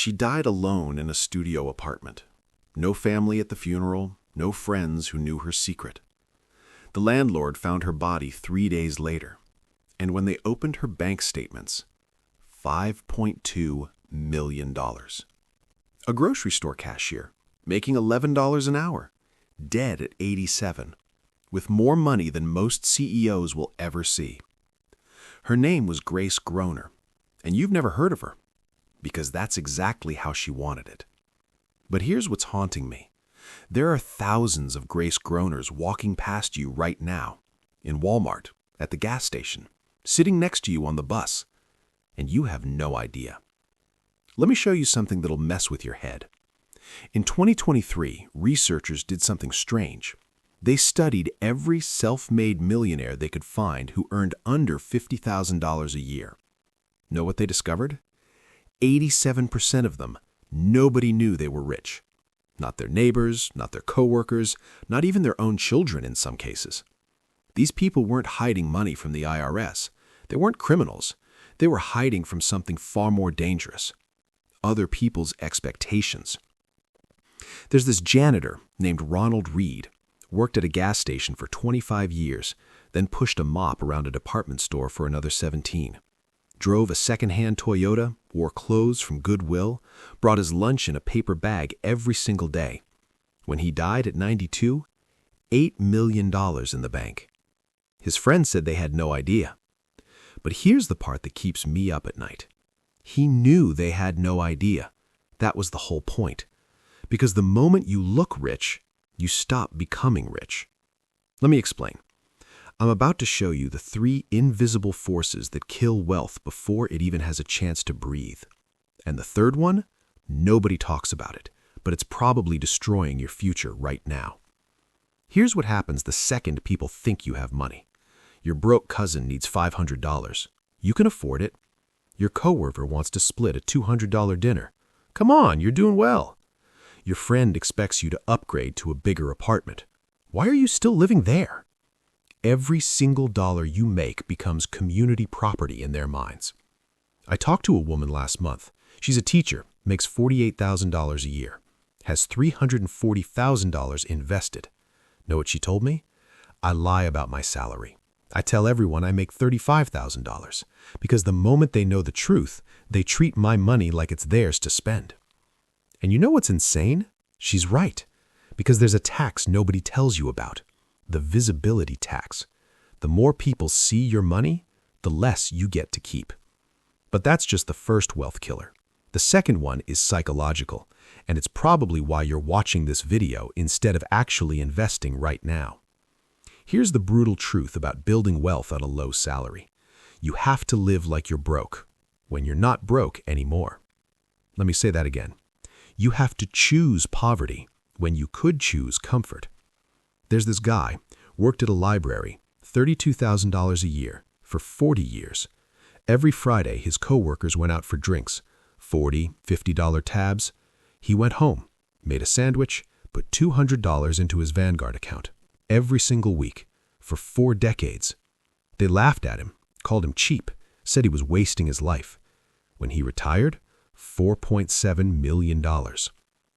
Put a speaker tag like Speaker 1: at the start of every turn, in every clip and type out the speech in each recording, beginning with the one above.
Speaker 1: She died alone in a studio apartment. No family at the funeral, no friends who knew her secret. The landlord found her body 3 days later, and when they opened her bank statements, $5.2 million. A grocery store cashier, making $11 an hour, dead at 87, with more money than most CEOs will ever see. Her name was Groner, and you've never heard of her, because that's exactly how she wanted it. But here's what's haunting me. There are thousands of Grace Groners walking past you right now, in Walmart, at the gas station, sitting next to you on the bus, and you have no idea. Let me show you something that'll mess with your head. In 2023, researchers did something strange. They studied every self-made millionaire they could find who earned under $50,000 a year. Know what they discovered? 87% of them, nobody knew they were rich. Not their neighbors, not their coworkers, not even their own children in some cases. These people weren't hiding money from the IRS. They weren't criminals. They were hiding from something far more dangerous: other people's expectations. There's this janitor named Ronald Reed, worked at a gas station for 25 years, then pushed a mop around a department store for another 17. Drove a second-hand Toyota, wore clothes from Goodwill, brought his lunch in a paper bag every single day. When he died at 92, $8 million in the bank. His friends said they had no idea. But here's the part that keeps me up at night. He knew they had no idea. That was the whole point. Because the moment you look rich, you stop becoming rich. Let me explain. I'm about to show you the 3 invisible forces that kill wealth before it even has a chance to breathe. And the third one, nobody talks about it, but it's probably destroying your future right now. Here's what happens the second people think you have money. Your broke cousin needs $500. You can afford it. Your coworker wants to split a $200 dinner. Come on, you're doing well. Your friend expects you to upgrade to a bigger apartment. Why are you still living there? Every single dollar you make becomes community property in their minds. I talked to a woman last month. She's a teacher, makes $48,000 a year, has $340,000 invested. Know what she told me? I lie about my salary. I tell everyone I make $35,000 because the moment they know the truth, they treat my money like it's theirs to spend. And you know what's insane? She's right, because there's a tax nobody tells you about. The visibility tax. The more people see your money, the less you get to keep. But that's just the first wealth killer. The second one is psychological, and it's probably why you're watching this video instead of actually investing right now. Here's the brutal truth about building wealth on a low salary. You have to live like you're broke, when you're not broke anymore. Let me say that again. You have to choose poverty when you could choose comfort. There's this guy, worked at a library, $32,000 a year, for 40 years. Every Friday, his coworkers went out for drinks, $40, $50 tabs. He went home, made a sandwich, put $200 into his Vanguard account, every single week, for 4 decades. They laughed at him, called him cheap, said he was wasting his life. When he retired, $4.7 million.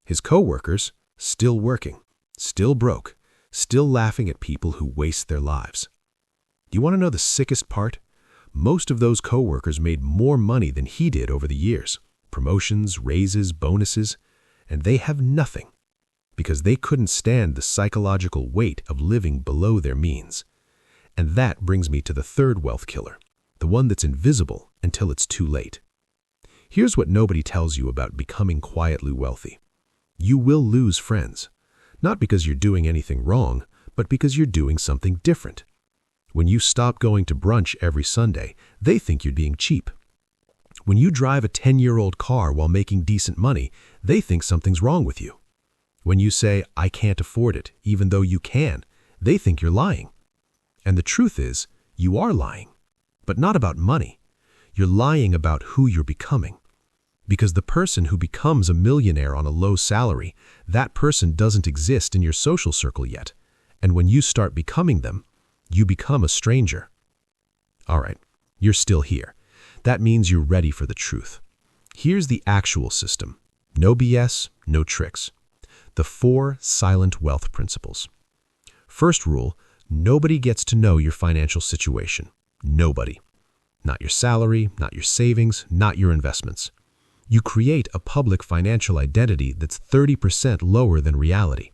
Speaker 1: His coworkers, still working, still broke, still laughing at people who waste their lives. Do you want to know the sickest part? Most of those coworkers made more money than he did over the years. Promotions, raises, bonuses, and they have nothing because they couldn't stand the psychological weight of living below their means. And that brings me to the third wealth killer, the one that's invisible until it's too late. Here's what nobody tells you about becoming quietly wealthy. You will lose friends. Not because you're doing anything wrong, but because you're doing something different. When you stop going to brunch every Sunday, they think you're being cheap. When you drive a 10-year-old car while making decent money, they think something's wrong with you. When you say, I can't afford it, even though you can, they think you're lying. And the truth is, you are lying, but not about money. You're lying about who you're becoming. Because the person who becomes a millionaire on a low salary, that person doesn't exist in your social circle yet. And when you start becoming them, you become a stranger. All right, you're still here. That means you're ready for the truth. Here's the actual system. No BS, no tricks. The 4 silent wealth principles. First rule, nobody gets to know your financial situation. Nobody. Not your salary, not your savings, not your investments. You create a public financial identity that's 30% lower than reality.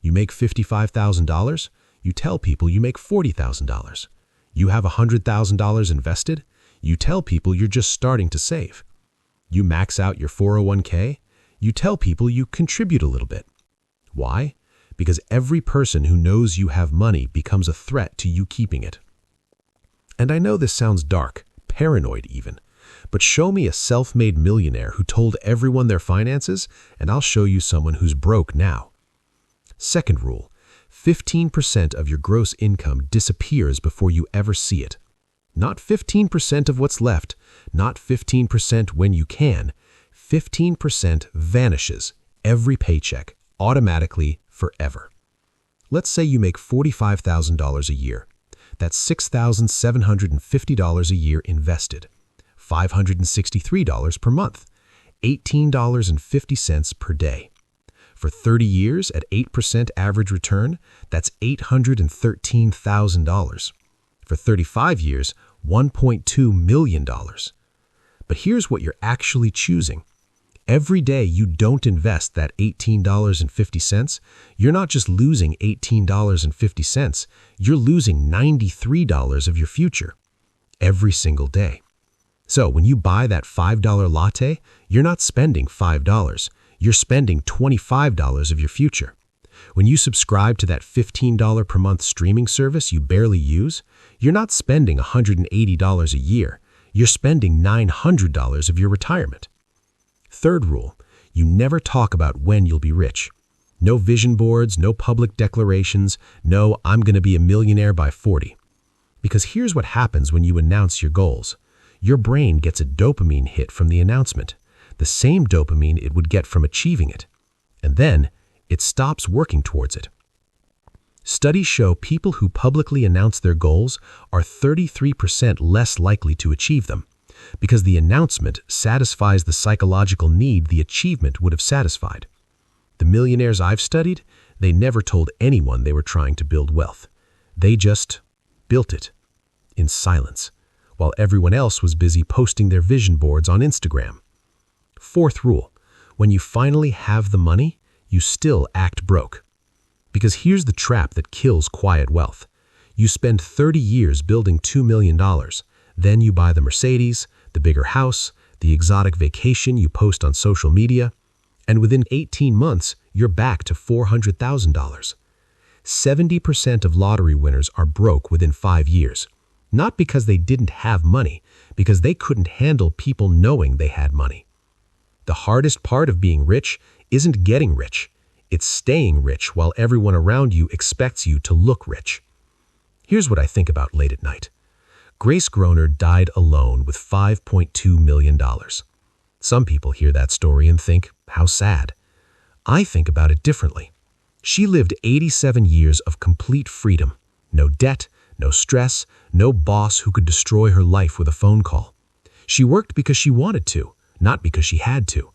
Speaker 1: You make $55,000, you tell people you make $40,000. You have $100,000 invested, you tell people you're just starting to save. You max out your 401k, you tell people you contribute a little bit. Why? Because every person who knows you have money becomes a threat to you keeping it. And I know this sounds dark, paranoid even, but show me a self-made millionaire who told everyone their finances, and I'll show you someone who's broke now. Second rule, 15% of your gross income disappears before you ever see it. Not 15% of what's left, not 15% when you can. 15% vanishes every paycheck, automatically, forever. Let's say you make $45,000 a year. That's $6,750 a year invested, $563 per month, $18.50 per day. For 30 years at 8% average return, that's $813,000. For 35 years, $1.2 million. But here's what you're actually choosing. Every day you don't invest that $18.50, you're not just losing $18.50, you're losing $93 of your future. Every single day. So when you buy that $5 latte, you're not spending $5, you're spending $25 of your future. When you subscribe to that $15 per month streaming service you barely use, you're not spending $180 a year, you're spending $900 of your retirement. Third rule, you never talk about when you'll be rich. No vision boards, no public declarations, no "I'm going to be a millionaire by 40. Because here's what happens when you announce your goals. Your brain gets a dopamine hit from the announcement, the same dopamine it would get from achieving it. And then it stops working towards it. Studies show people who publicly announce their goals are 33% less likely to achieve them, because the announcement satisfies the psychological need the achievement would have satisfied. The millionaires I've studied, they never told anyone they were trying to build wealth. They just built it in silence, while everyone else was busy posting their vision boards on Instagram. Fourth rule, when you finally have the money, you still act broke. Because here's the trap that kills quiet wealth. You spend 30 years building $2 million. Then you buy the Mercedes, the bigger house, the exotic vacation you post on social media, and within 18 months, you're back to $400,000. 70% of lottery winners are broke within 5 years. Not because they didn't have money, because they couldn't handle people knowing they had money. The hardest part of being rich isn't getting rich. It's staying rich while everyone around you expects you to look rich. Here's what I think about late at night. Grace Groner died alone with $5.2 million. Some people hear that story and think, how sad. I think about it differently. She lived 87 years of complete freedom. No debt, no stress, no boss who could destroy her life with a phone call. She worked because she wanted to, not because she had to.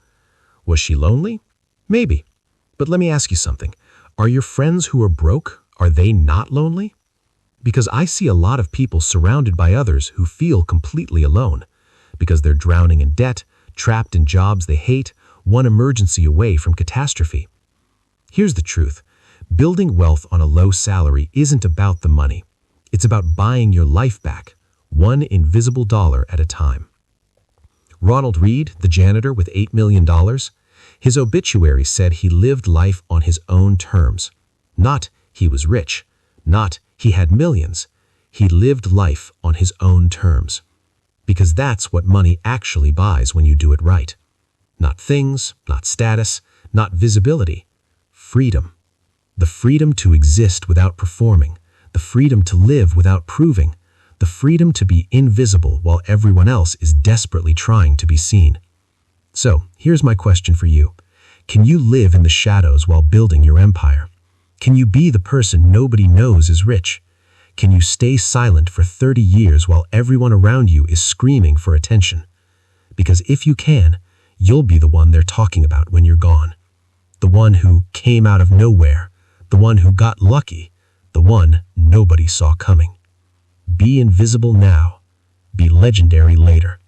Speaker 1: Was she lonely? Maybe. But let me ask you something. Are your friends who are broke, are they not lonely? Because I see a lot of people surrounded by others who feel completely alone, because they're drowning in debt, trapped in jobs they hate, one emergency away from catastrophe. Here's the truth. Building wealth on a low salary isn't about the money. It's about buying your life back, one invisible dollar at a time. Ronald Reed, the janitor with $8 million, his obituary said he lived life on his own terms. Not he was rich, not he had millions. He lived life on his own terms. Because that's what money actually buys when you do it right. Not things, not status, not visibility. Freedom. The freedom to exist without performing. The freedom to live without proving. The freedom to be invisible while everyone else is desperately trying to be seen. So, here's my question for you. Can you live in the shadows while building your empire? Can you be the person nobody knows is rich? Can you stay silent for 30 years while everyone around you is screaming for attention? Because if you can,
Speaker 2: You'll be the one they're talking about when you're gone. The one who came out of nowhere, the one who got lucky, the one nobody saw coming. Be invisible now. Be legendary later.